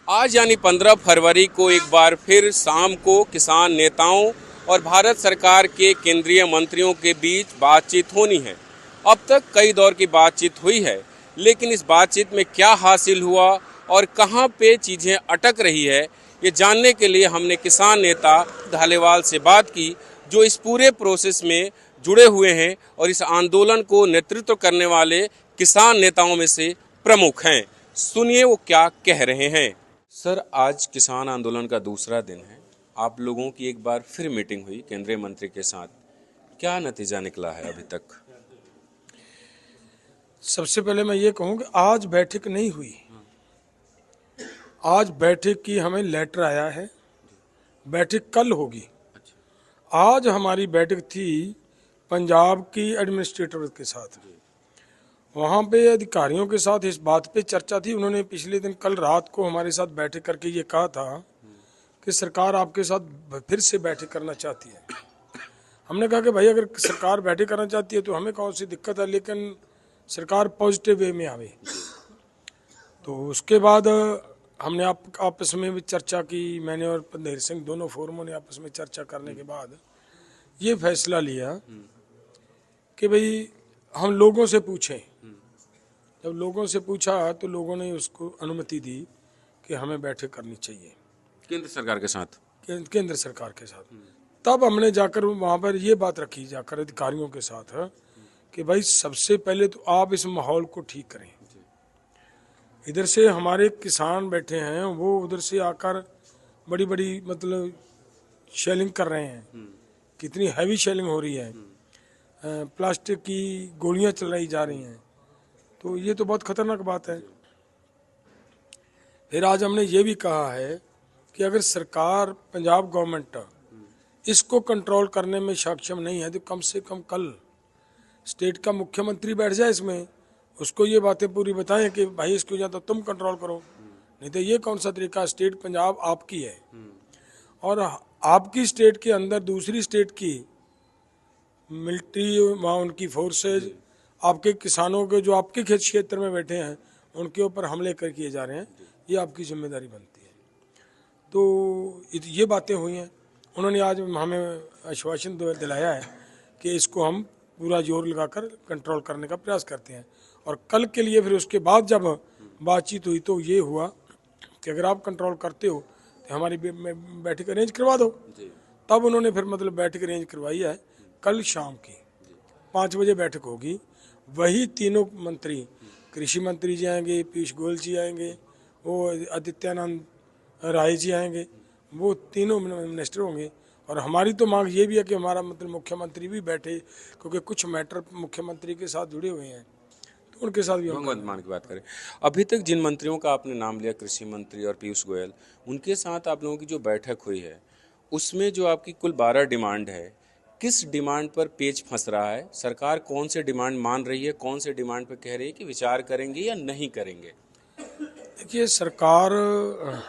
आज यानी 15 फरवरी को एक बार फिर शाम को किसान नेताओं और भारत सरकार के केंद्रीय मंत्रियों के बीच बातचीत होनी है। अब तक कई दौर की बातचीत हुई है, लेकिन इस बातचीत में क्या हासिल हुआ और कहां पे चीजें अटक रही है, ये जानने के लिए हमने किसान नेता धालीवाल से बात की, जो इस पूरे प्रोसेस में जुड़े हुए हैं और इस आंदोलन को नेतृत्व करने वाले किसान नेताओं में से प्रमुख हैं। सुनिए वो क्या कह रहे हैं। सर, आज किसान आंदोलन का दूसरा दिन है। आप लोगों की एक बार फिर मीटिंग हुई केंद्रीय मंत्री के साथ, क्या नतीजा निकला है अभी तक? सबसे पहले मैं ये कहूँ कि आज बैठक नहीं हुई। आज बैठक की हमें लेटर आया है, बैठक कल होगी। आज हमारी बैठक थी पंजाब की एडमिनिस्ट्रेटर के साथ। वहाँ पे अधिकारियों के साथ इस बात पे चर्चा थी। उन्होंने पिछले दिन कल रात को हमारे साथ बैठक करके ये कहा था कि सरकार आपके साथ फिर से बैठक करना चाहती है। हमने कहा कि भाई अगर सरकार बैठक करना चाहती है तो हमें कौन सी दिक्कत है, लेकिन सरकार पॉजिटिव वे में आवे। तो उसके बाद हमने आपस में भी चर्चा की। मैंने और पंदेर सिंह दोनों फोरमों ने आपस में चर्चा करने के बाद ये फैसला लिया कि भाई हम लोगों से पूछें। जब लोगों से पूछा तो लोगों ने उसको अनुमति दी कि हमें बैठक करनी चाहिए केंद्र सरकार के साथ। केंद्र सरकार के साथ। तब हमने जाकर वहाँ पर ये बात रखी जाकर अधिकारियों के साथ कि भाई सबसे पहले तो आप इस माहौल को ठीक करें। इधर से हमारे किसान बैठे हैं, वो उधर से आकर बड़ी बड़ी मतलब शेलिंग कर रहे हैं। कितनी हैवी शेलिंग हो रही है, प्लास्टिक की गोलियां चलाई जा रही हैं। तो ये तो बहुत खतरनाक बात है। फिर आज हमने ये भी कहा है कि अगर सरकार पंजाब गवर्नमेंट इसको कंट्रोल करने में सक्षम नहीं है तो कम से कम कल स्टेट का मुख्यमंत्री बैठ जाए इसमें, उसको ये बातें पूरी बताएं कि भाई इसको या तो तुम कंट्रोल करो, नहीं तो ये कौन सा तरीका। स्टेट पंजाब आपकी है और आपकी स्टेट के अंदर दूसरी स्टेट की मिलिट्री, वहाँ उनकी फोर्सेज, आपके किसानों के जो आपके खेत क्षेत्र में बैठे हैं उनके ऊपर हमले कर किए जा रहे हैं, ये आपकी जिम्मेदारी बनती है। तो ये बातें हुई हैं। उन्होंने आज हमें आश्वासन दिलाया है कि इसको हम पूरा जोर लगाकर कंट्रोल करने का प्रयास करते हैं। और कल के लिए फिर उसके बाद जब बातचीत हुई तो ये हुआ कि अगर आप कंट्रोल करते हो तो हमारी बैठक अरेंज करवा दो। तब उन्होंने फिर मतलब बैठक अरेंज करवाई है। कल शाम की 5 बजे बैठक होगी। वही तीनों मंत्री, कृषि मंत्री जी आएंगे, पीयूष गोयल जी आएंगे, वो आदित्यानंद राय जी आएंगे, वो तीनों मिनिस्टर होंगे। और हमारी तो मांग ये भी है कि हमारा मतलब मुख्यमंत्री भी बैठे, क्योंकि कुछ मैटर मुख्यमंत्री के साथ जुड़े हुए हैं, तो उनके साथ भी भगवंत मान की बात करें। अभी तक जिन मंत्रियों का आपने नाम लिया, कृषि मंत्री और पीयूष गोयल, उनके साथ आप लोगों की जो बैठक हुई है उसमें जो आपकी कुल 12 डिमांड है, किस डिमांड पर पेच फंस रहा है? सरकार कौन से डिमांड मान रही है, कौन से डिमांड पर कह रही है कि विचार करेंगे या नहीं करेंगे? देखिए, सरकार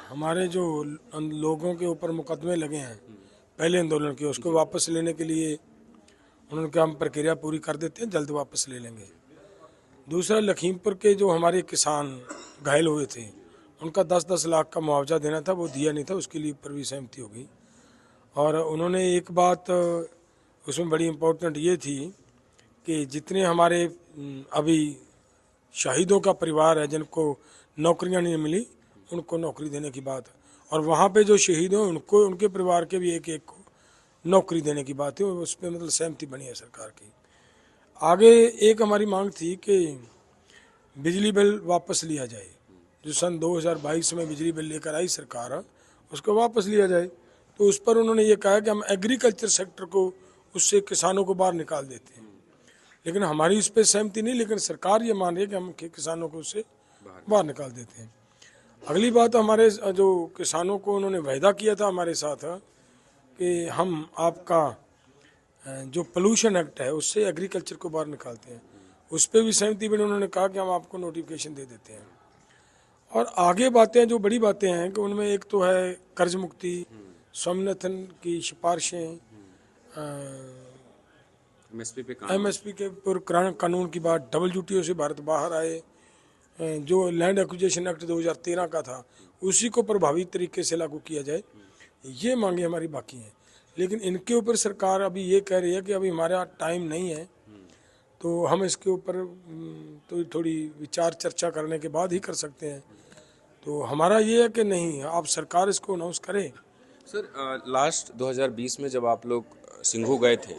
हमारे जो लोगों के ऊपर मुकदमे लगे हैं पहले आंदोलन के, उसको वापस लेने के लिए उन्होंने कहा हम प्रक्रिया पूरी कर देते हैं, जल्द वापस ले लेंगे। दूसरा, लखीमपुर के जो हमारे किसान घायल हुए थे उनका 10-10 लाख का मुआवजा देना था, वो दिया नहीं था, उसके लिए ऊपर भी सहमति हो गई। और उन्होंने एक बात उसमें बड़ी इम्पोर्टेंट ये थी कि जितने हमारे अभी शहीदों का परिवार है जिनको नौकरियां नहीं मिली, उनको नौकरी देने की बात है। और वहाँ पे जो शहीद हैं उनको, उनके परिवार के भी एक एक को नौकरी देने की बात है, और उस पर मतलब सहमति बनी है सरकार की। आगे एक हमारी मांग थी कि बिजली बिल वापस लिया जाए। जो सन 2022 में बिजली बिल लेकर आई सरकार, उसको वापस लिया जाए। तो उस पर उन्होंने ये कहा कि हम एग्रीकल्चर सेक्टर को, उससे किसानों को बाहर निकाल देते हैं। लेकिन हमारी इस पर सहमति नहीं, लेकिन सरकार ये मान रही है कि हम किसानों को उससे बाहर निकाल देते हैं। अगली बात, हमारे जो किसानों को उन्होंने वायदा किया था हमारे साथ कि हम आपका जो पोल्यूशन एक्ट है उससे एग्रीकल्चर को बाहर निकालते हैं, उस पर भी सहमति बनी। उन्होंने कहा कि हम आपको नोटिफिकेशन दे देते हैं। और आगे बातें जो बड़ी बातें हैं कि उनमें एक तो है कर्ज मुक्ति, स्वामीनाथन की सिफारिशें, एमएसपी के पूर्व कानून की बात, WTO से भारत बाहर आए, जो लैंड एक्विजिशन एक्ट 2013 का था उसी को प्रभावी तरीके से लागू किया जाए, ये मांगे हमारी बाकी हैं। लेकिन इनके ऊपर सरकार अभी ये कह रही है कि अभी हमारा टाइम नहीं है, तो हम इसके ऊपर तो थोड़ी विचार चर्चा करने के बाद ही कर सकते हैं। तो हमारा ये है कि नहीं, आप सरकार इसको अनाउंस करे। सर, लास्ट 2020 में जब आप लोग सिंघू गए थे,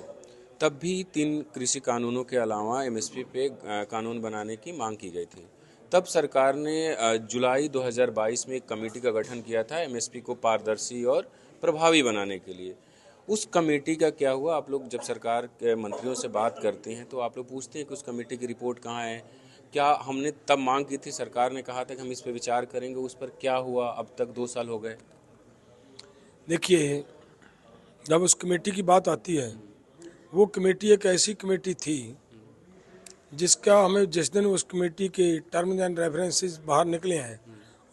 तब भी 3 कृषि कानूनों के अलावा एमएसपी पे कानून बनाने की मांग की गई थी। तब सरकार ने जुलाई 2022 में एक कमेटी का गठन किया था एमएसपी को पारदर्शी और प्रभावी बनाने के लिए। उस कमेटी का क्या हुआ? आप लोग जब सरकार के मंत्रियों से बात करते हैं तो आप लोग पूछते हैं कि उस कमेटी की रिपोर्ट कहाँ है? क्या हमने तब मांग की थी, सरकार ने कहा था कि हम इस पर विचार करेंगे, उस पर क्या हुआ? अब तक 2 साल हो गए। देखिए, जब उस कमेटी की बात आती है, वो कमेटी एक ऐसी कमेटी थी जिसका हमें जिस दिन उस कमेटी के टर्म्स एंड रेफरेंसेस बाहर निकले हैं,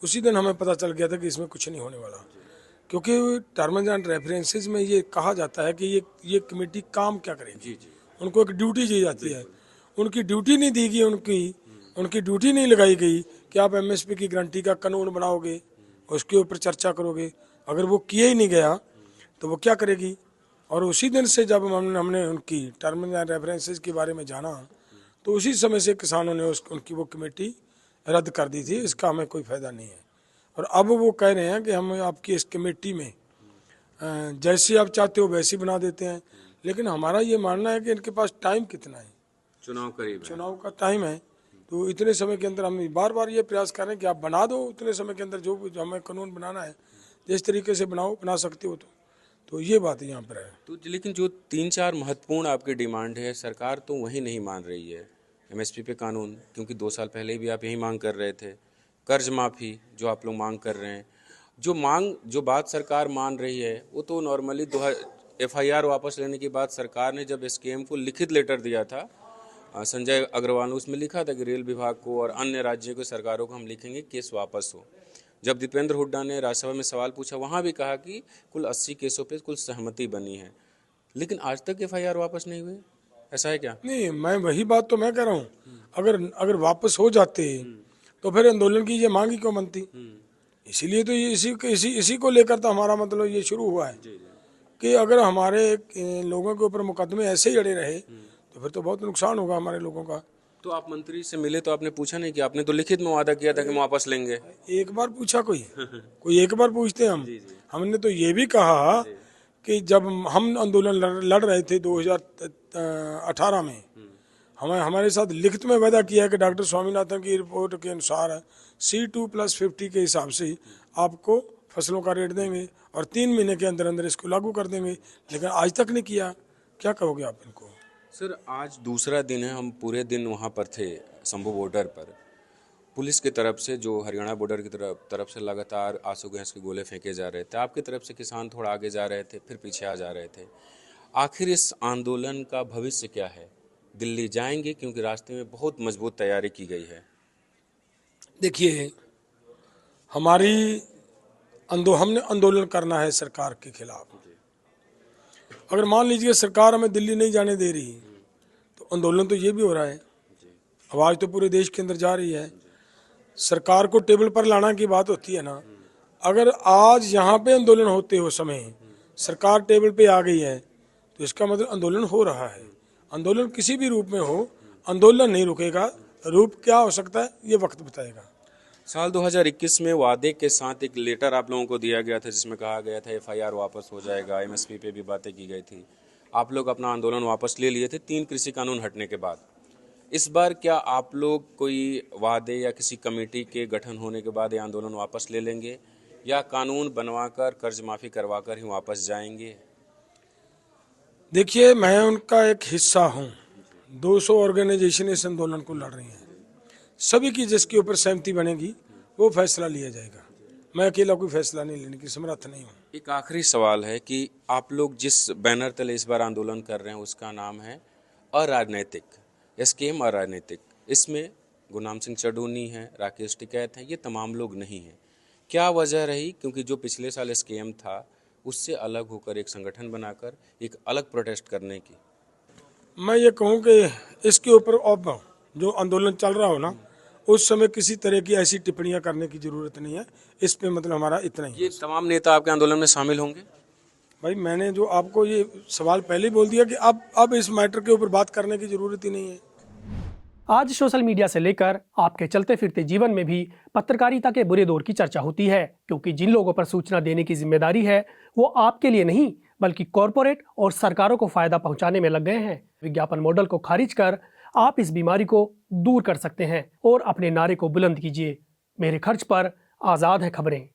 उसी दिन हमें पता चल गया था कि इसमें कुछ नहीं होने वाला। क्योंकि टर्म्स एंड रेफरेंसेस में ये कहा जाता है कि ये कमेटी काम क्या करेगी, उनको एक ड्यूटी दी जाती है। उनकी ड्यूटी नहीं दी गई, उनकी ड्यूटी नहीं लगाई गई कि आप एमएसपी की गारंटी का कानून बनाओगे, उसके ऊपर चर्चा करोगे। अगर वो किया ही नहीं गया तो वो क्या करेगी? और उसी दिन से जब हमने उनकी टर्म्स एंड रेफरेंसेस के बारे में जाना, तो उसी समय से किसानों ने उनकी वो कमेटी रद्द कर दी थी। इसका हमें कोई फ़ायदा नहीं है। और अब वो कह रहे हैं कि हम आपकी इस कमेटी में जैसे आप चाहते हो वैसी बना देते हैं। लेकिन हमारा ये मानना है कि इनके पास टाइम कितना है, चुनाव करीब है। चुनाव का टाइम है, तो इतने समय के अंदर हम बार बार ये प्रयास कर रहे हैं कि आप बना दो उतने समय के अंदर जो हमें कानून बनाना है, जिस तरीके से बना सकते हो। तो ये बात यहाँ पर है। तो लेकिन जो 3-4 महत्वपूर्ण आपकी डिमांड है, सरकार तो वही नहीं मान रही है। एमएसपी पे कानून, क्योंकि 2 साल पहले भी आप यही मांग कर रहे थे। कर्ज माफ़ी जो आप लोग मांग कर रहे हैं, जो बात सरकार मान रही है, वो तो नॉर्मली एफआईआर वापस लेने के बाद सरकार ने जब एसकेएम को लिखित लेटर दिया था, संजय अग्रवाल ने उसमें लिखा था कि रेल विभाग को और अन्य राज्यों की सरकारों को हम लिखेंगे केस वापस हो। जब दीपेंद्र हुड्डा ने राज्यसभा में सवाल पूछा, वहाँ भी कहा कि कुल 80 केसों पे कुल सहमति बनी है, लेकिन आज तक एफआईआर वापस नहीं हुई। ऐसा है क्या? नहीं, मैं वही बात तो मैं कह रहा हूँ, अगर वापस हो जाते तो फिर आंदोलन की ये मांग ही क्यों बनती? इसीलिए तो ये इसी को लेकर तो हमारा मतलब ये शुरू हुआ है कि अगर हमारे लोगों के ऊपर मुकदमे ऐसे ही अड़े रहे तो फिर तो बहुत नुकसान होगा हमारे लोगों का। तो आप मंत्री से मिले तो आपने पूछा नहीं कि आपने तो लिखित में वादा किया था कि हम वापस लेंगे? एक बार पूछा कोई एक बार पूछते हम। हमने तो ये भी कहा कि जब हम आंदोलन लड़ रहे थे 2018 में, हमारे साथ लिखित में वादा किया कि डॉक्टर स्वामीनाथन की रिपोर्ट के अनुसार C2+50 के हिसाब से आपको फसलों का रेट देंगे और 3 महीने के अंदर अंदर इसको लागू कर देंगे। लेकिन आज तक नहीं किया। क्या कहोगे आप इनको? सर, आज दूसरा दिन है, हम पूरे दिन वहाँ पर थे शंभू बॉर्डर पर। पुलिस की तरफ से, जो हरियाणा बॉर्डर की तरफ से लगातार आंसू गैस के गोले फेंके जा रहे थे। आपकी तरफ से किसान थोड़ा आगे जा रहे थे, फिर पीछे आ जा रहे थे। आखिर इस आंदोलन का भविष्य क्या है? दिल्ली जाएंगे, क्योंकि रास्ते में बहुत मजबूत तैयारी की गई है। देखिए, हमने आंदोलन करना है सरकार के खिलाफ। अगर मान लीजिए सरकार हमें दिल्ली नहीं जाने दे रही तो आंदोलन तो ये भी हो रहा है, आवाज़ तो पूरे देश के अंदर जा रही है। सरकार को टेबल पर लाना की बात होती है ना। अगर आज यहाँ पे आंदोलन होते हो समय सरकार टेबल पे आ गई है तो इसका मतलब आंदोलन हो रहा है। आंदोलन किसी भी रूप में हो, आंदोलन नहीं रुकेगा। रूप क्या हो सकता है ये वक्त बताएगा। साल 2021 में वादे के साथ एक लेटर आप लोगों को दिया गया था, जिसमें कहा गया था एफआईआर वापस हो जाएगा, एमएसपी पे भी बातें की गई थी। आप लोग अपना आंदोलन वापस ले लिए थे 3 कृषि कानून हटने के बाद। इस बार क्या आप लोग कोई वादे या किसी कमेटी के गठन होने के बाद ये आंदोलन वापस ले लेंगे, या कानून बनवाकर कर्ज माफ़ी करवाकर ही वापस जाएंगे? देखिए, मैं उनका एक हिस्सा हूँ। 200 ऑर्गेनाइजेशन इस आंदोलन को लड़ रही हैं। सभी की जिसके ऊपर सहमति बनेगी वो फैसला लिया जाएगा। मैं अकेला कोई फैसला नहीं लेने की समर्थ नहीं हूँ। एक आखिरी सवाल है कि आप लोग जिस बैनर तले इस बार आंदोलन कर रहे हैं उसका नाम है अराजनैतिक, एसकेएम अराजनैतिक। इसमें गुरनाम सिंह चड्ढूनी है, राकेश टिकैत हैं, ये तमाम लोग नहीं हैं। क्या वजह रही? क्योंकि जो पिछले साल एसकेएम था उससे अलग होकर एक संगठन बनाकर एक अलग प्रोटेस्ट करने की। मैं ये कहूँ कि इसके ऊपर अब जो आंदोलन चल रहा हो ना, उस समय किसी तरह की ऐसी टिप्पणियां करने की जरूरत नहीं है। इस पे मतलब हमारा इतना ही ये तमाम नेता आपके आंदोलन में शामिल होंगे? भाई, मैंने जो आपको ये सवाल पहले ही बोल दिया कि अब इस मैटर के ऊपर बात करने की जरूरत ही नहीं है। आज सोशल मीडिया से लेकर आपके चलते फिरते जीवन में भी पत्रकारिता के बुरे दौर की चर्चा होती है, क्योंकि जिन लोगों पर सूचना देने की जिम्मेदारी है वो आपके लिए नहीं बल्कि कॉरपोरेट और सरकारों को फायदा पहुंचाने में लग गए हैं। विज्ञापन मॉडल को खारिज कर आप इस बीमारी को दूर कर सकते हैं और अपने नारे को बुलंद कीजिए। मेरे खर्च पर आज़ाद है खबरें।